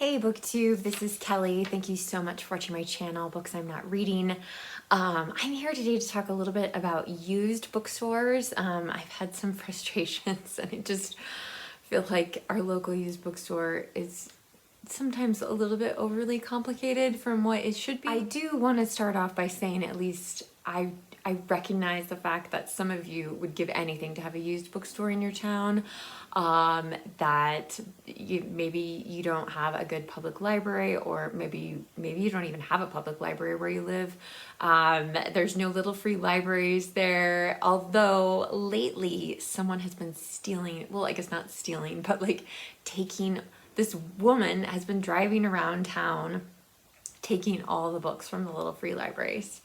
Hey booktube, this is Kelly. Thank you so much for watching my channel, Books I'm Not Reading. I'm here today to talk a little bit about used bookstores. I've had some frustrations and I just feel like our local used bookstore is sometimes a little bit overly complicated from what it should be. I do want to start off by saying at least I recognize the fact that some of you would give anything to have a used bookstore in your town, that maybe you don't have a good public library, or maybe you don't even have a public library where you live. There's no little free libraries there, although lately someone has been stealing, well, I guess not stealing, but like this woman has been driving around town taking all the books from the little free libraries.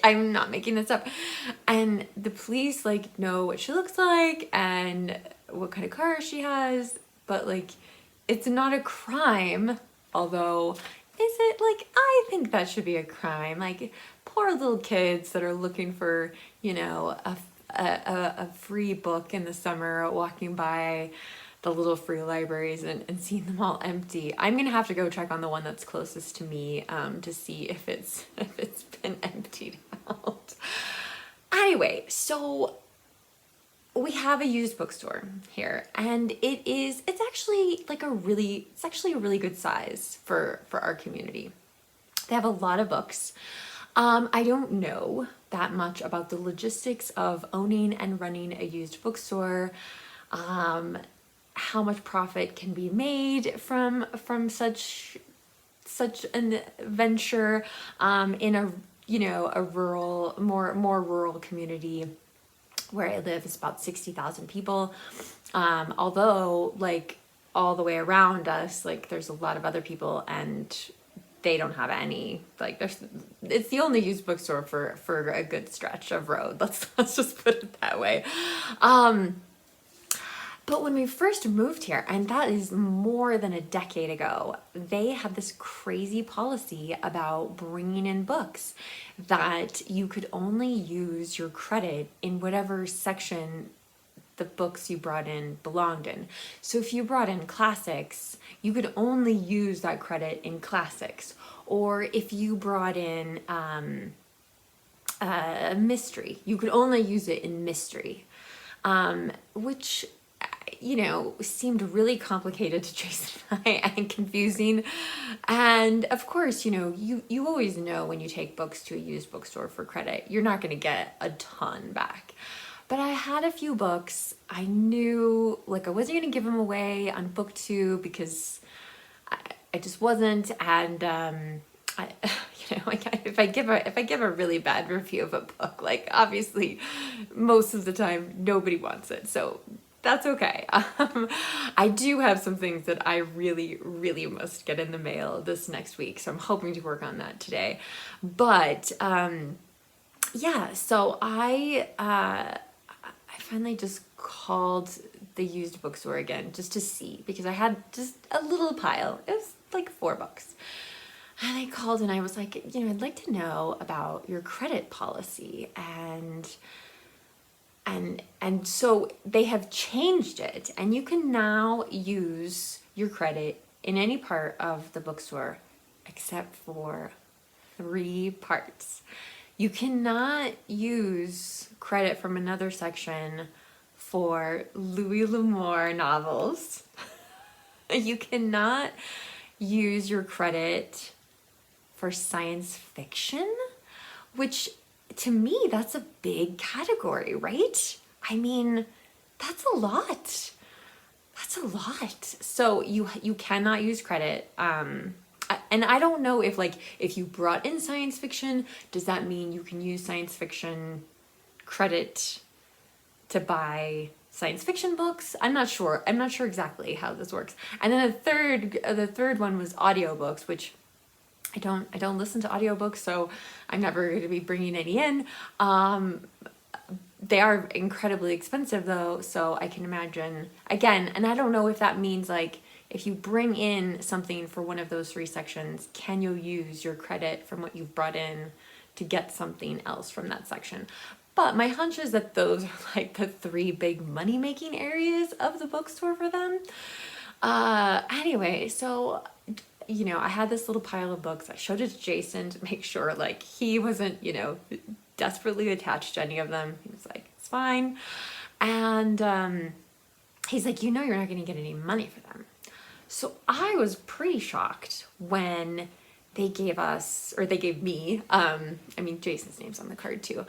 I'm not making this up. And the police like know what she looks like and what kind of car she has, but like it's not a crime. Although, is it? Like, I think that should be a crime. Like, poor little kids that are looking for, you know, a free book in the summer, walking by the little free libraries and seeing them all empty. I'm gonna have to go check on the one that's closest to me to see if it's been emptied out. Anyway, so we have a used bookstore here, and it's actually a really good size for our community. They have a lot of books. I don't know that much about the logistics of owning and running a used bookstore. How much profit can be made from such an venture in a rural, more rural community. Where I live is about 60,000 people. Although like all the way around us, like there's a lot of other people and they don't have any, like it's the only used bookstore for a good stretch of road. Let's just put it that way. But when we first moved here, and that is more than a decade ago, they had this crazy policy about bringing in books that you could only use your credit in whatever section the books you brought in belonged in. So if you brought in classics, you could only use that credit in classics. Or if you brought in mystery, you could only use it in mystery, which seemed really complicated to Jason and I and confusing. And of course, you always know when you take books to a used bookstore for credit, you're not going to get a ton back. But I had a few books. I knew like I wasn't going to give them away on booktube because I just wasn't. And if I give a really bad review of a book, like obviously most of the time nobody wants it. So that's okay. I do have some things that I really, really must get in the mail this next week, so I'm hoping to work on that today. But yeah, so I finally just called the used bookstore again just to see, because I had just a little pile. It was like 4 books. And I called and I was like, I'd like to know about your credit policy. And so they have changed it, and you can now use your credit in any part of the bookstore except for 3 parts. You cannot use credit from another section for Louis L'Amour novels. You cannot use your credit for science fiction, which to me, that's a big category, right? I mean, that's a lot. That's a lot. So you cannot use credit. And I don't know if you brought in science fiction, does that mean you can use science fiction credit to buy science fiction books? I'm not sure. I'm not sure exactly how this works. And then the third one was audiobooks, which I don't listen to audiobooks, so I'm never going to be bringing any in. They are incredibly expensive though, so I can imagine, again, and I don't know if that means like if you bring in something for one of those 3 sections, can you use your credit from what you've brought in to get something else from that section? But my hunch is that those are like the 3 big money-making areas of the bookstore for them. Anyway, so I had this little pile of books. I showed it to Jason to make sure like he wasn't, desperately attached to any of them. He was like, it's fine. And he's like, you're not going to get any money for them. So I was pretty shocked when they gave us, or they gave me, Jason's name's on the card too,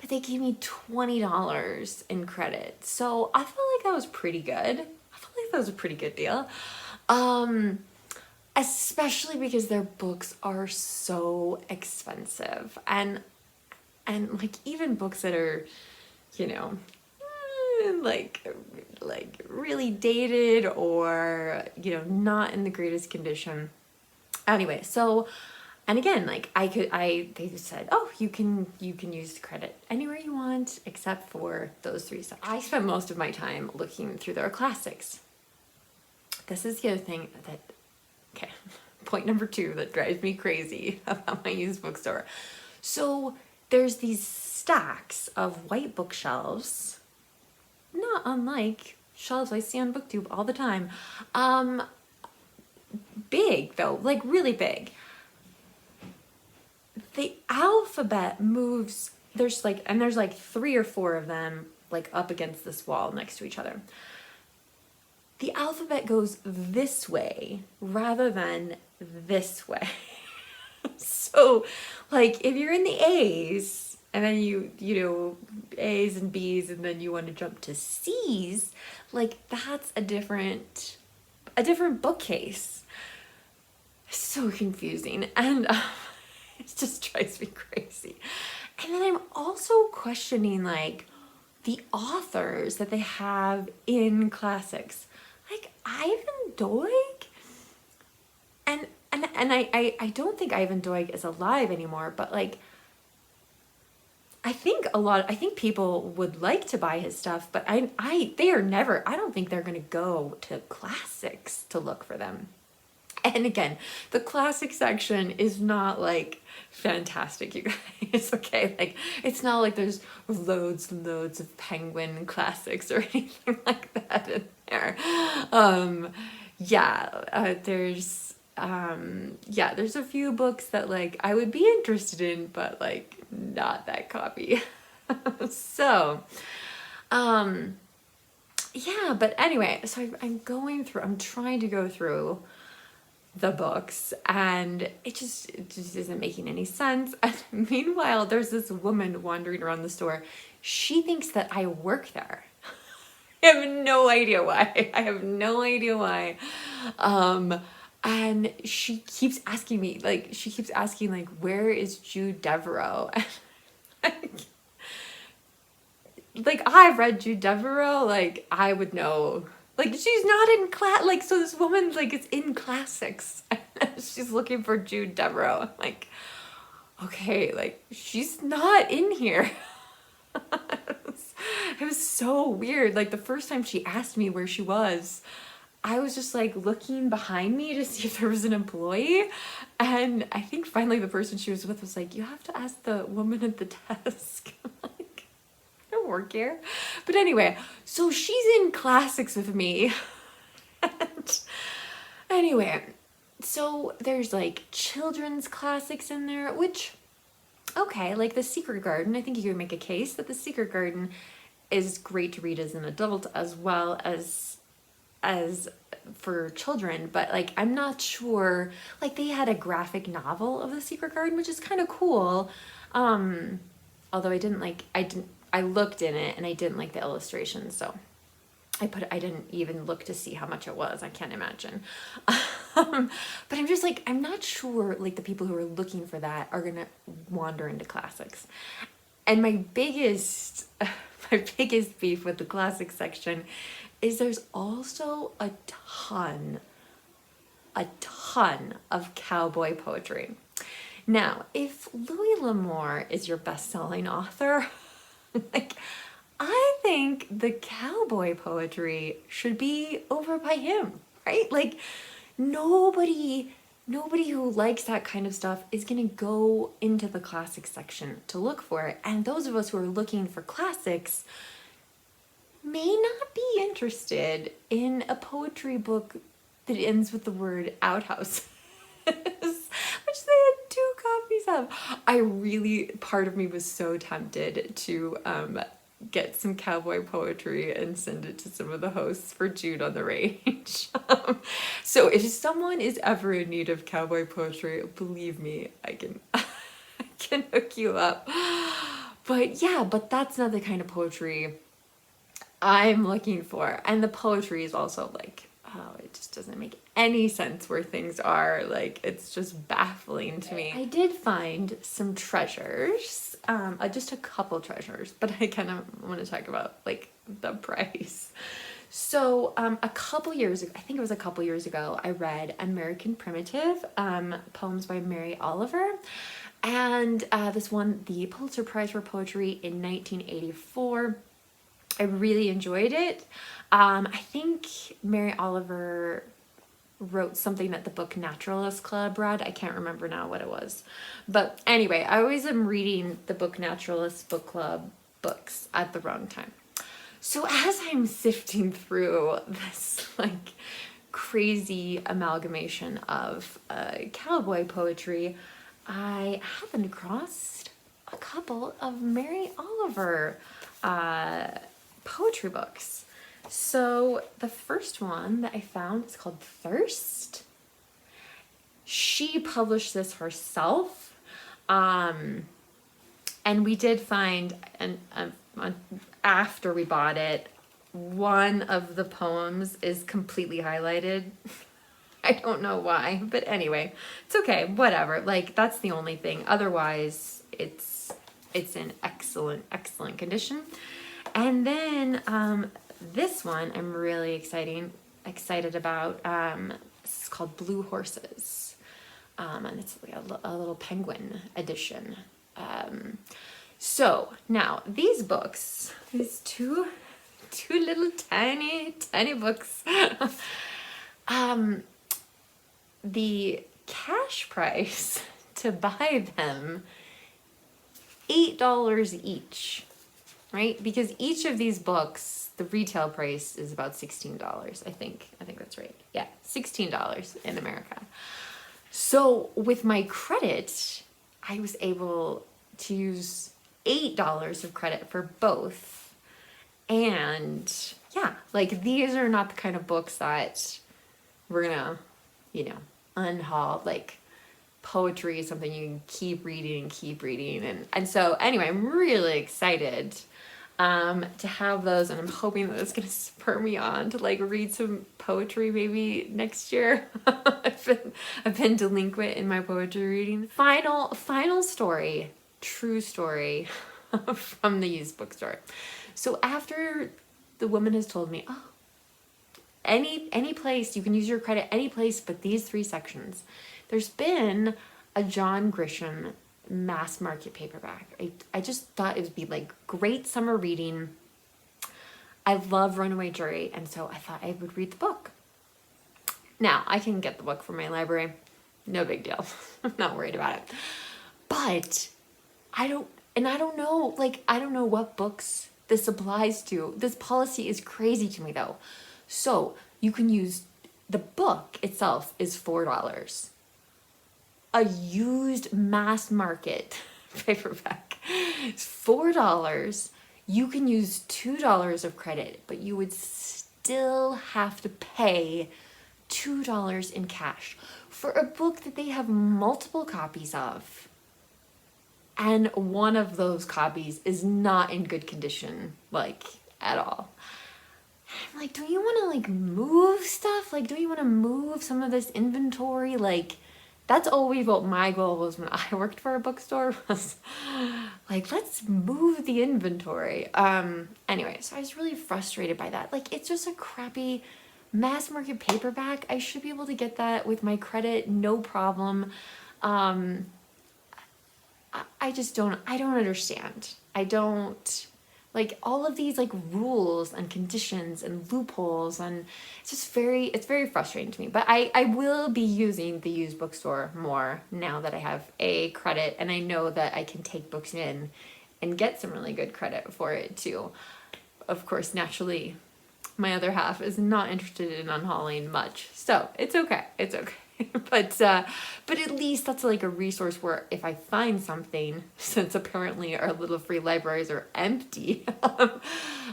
but they gave me $20 in credit. So I felt like that was pretty good. I felt like that was a pretty good deal. Especially because their books are so expensive. And like even books that are, like really dated or, not in the greatest condition. Anyway, so, and again, like they said, oh, you can use the credit anywhere you want except for those three stuff. I spent most of my time looking through their classics. This is the other thing okay, point number 2 that drives me crazy about my used bookstore. So there's these stacks of white bookshelves, not unlike shelves I see on BookTube all the time. Big though, like really big. The alphabet moves, there's like 3 or 4 of them like up against this wall next to each other. The alphabet goes this way rather than this way. So like if you're in the A's and then you A's and B's and then you want to jump to C's, like that's a different bookcase. So confusing, and it just drives me crazy. And then I'm also questioning like the authors that they have in classics, like Ivan Doig, and I don't think Ivan Doig is alive anymore, but like I think people would like to buy his stuff, but I don't think they're gonna go to classics to look for them. And again, the classic section is not like fantastic, you guys, okay? Like it's not like there's loads and loads of Penguin classics or anything like that in there. There's a few books that like I would be interested in, but like not that copy. So, but anyway, so I'm trying to go through the books and it just isn't making any sense. And meanwhile, there's this woman wandering around the store. She thinks that I work there. I have no idea why. And she keeps asking me, like, where is Jude Devereaux? Like, I've read Jude Devereaux, like, I would know. Like, she's not in class. Like, so this woman, like, is in classics. She's looking for Jude Devereaux. I'm like, okay, like, she's not in here. It was so weird. Like, the first time she asked me where she was, I was just, like, looking behind me to see if there was an employee. And I think finally the person she was with was like, you have to ask the woman at the desk. I'm like, I don't work here. But anyway, so she's in classics with me. And anyway, so there's, like, children's classics in there, which, okay, like The Secret Garden, I think you could make a case that The Secret Garden is great to read as an adult as well as for children, but like I'm not sure, like they had a graphic novel of The Secret Garden, which is kind of cool, although I looked in it and I didn't like the illustrations, so I didn't even look to see how much it was. I can't imagine. But I'm just like, I'm not sure like the people who are looking for that are gonna wander into classics. And my biggest beef with the classic section is there's also a ton of cowboy poetry. Now, if Louis L'Amour is your best-selling author, like, I think the cowboy poetry should be over by him, right? Like, nobody who likes that kind of stuff is gonna go into the classics section to look for it. And those of us who are looking for classics may not be interested in a poetry book that ends with the word outhouse, which they had 2 copies of. I really, part of me was so tempted to get some cowboy poetry and send it to some of the hosts for Jude on the Range. So if someone is ever in need of cowboy poetry, believe me, I can I can hook you up. But yeah, but that's not the kind of poetry I'm looking for. And the poetry is also like, oh, it just doesn't make any sense where things are. Like, it's just baffling to me. I did find some treasures, just a couple treasures, but I kind of want to talk about like the price. So a couple years ago, I think it was a couple years ago, I read American Primitive, poems by Mary Oliver. And this won the Pulitzer Prize for Poetry in 1984. I really enjoyed it. I think Mary Oliver wrote something that the Book Naturalist Club read. I can't remember now what it was. But anyway, I always am reading the Book Naturalist Book Club books at the wrong time. So as I'm sifting through this like crazy amalgamation of cowboy poetry, I happened across a couple of Mary Oliver poetry books. So the first one that I found is called Thirst. She published this herself, and we did find, and after we bought it, one of the poems is completely highlighted. I don't know why, but anyway, it's okay, whatever. Like, that's the only thing. Otherwise, it's in excellent condition. And then this one I'm really excited about. It's called Blue Horses, and it's like a little penguin edition. So now these books, these two little tiny books. The cash price to buy them, $8 each, right? Because each of these books, the retail price is about $16, I think that's right. Yeah, $16 in America. So with my credit, I was able to use $8 of credit for both. And yeah, like, these are not the kind of books that we're gonna, unhaul. Like, poetry is something you can keep reading. And so anyway, I'm really excited to have those, and I'm hoping that it's gonna spur me on to like read some poetry maybe next year. I've been delinquent in my poetry reading. Final story, true story from the used bookstore. So after the woman has told me, oh, any place you can use your credit, any place but these 3 sections, there's been a John Grisham mass market paperback. I just thought it would be like great summer reading. I love Runaway Jury, and so I thought I would read the book. Now, I can get the book from my library. No big deal. I'm not worried about it. But I don't know what books this applies to. This policy is crazy to me though. So you can use, the book itself is $4. A used mass market paperback is $4. You can use $2 of credit, but you would still have to pay $2 in cash for a book that they have multiple copies of. And one of those copies is not in good condition, like, at all. I'm like, do you want to like move stuff? Like, do you want to move some of this inventory? Like, that's always what my goal was when I worked for a bookstore, was like, let's move the inventory. Anyway, so I was really frustrated by that. Like, it's just a crappy mass market paperback. I should be able to get that with my credit, no problem. I don't understand. I don't, like, all of these like rules and conditions and loopholes, and it's very frustrating to me. But I will be using the used bookstore more now that I have a credit, and I know that I can take books in and get some really good credit for it too. Of course, naturally, my other half is not interested in unhauling much, so it's okay. It's okay. But at least that's like a resource where if I find something, since apparently our little free libraries are empty,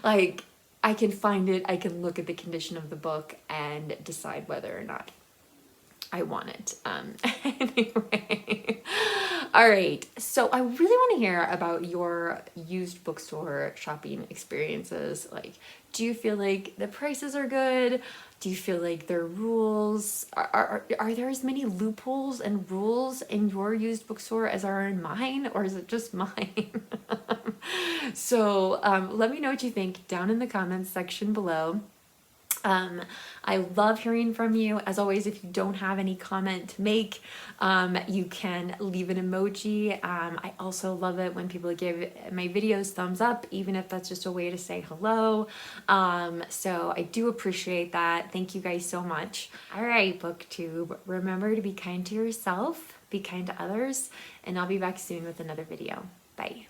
like I can find it, I can look at the condition of the book and decide whether or not I want it. Anyway, all right. So I really want to hear about your used bookstore shopping experiences. Like, do you feel like the prices are good? Do you feel like there are rules? Are there as many loopholes and rules in your used bookstore as are in mine, or is it just mine? So let me know what you think down in the comments section below. I love hearing from you. As always, if you don't have any comment to make, you can leave an emoji. I also love it when people give my videos thumbs up, even if that's just a way to say hello. So I do appreciate that. Thank you guys so much. All right, booktube, remember to be kind to yourself, be kind to others, and I'll be back soon with another video. Bye.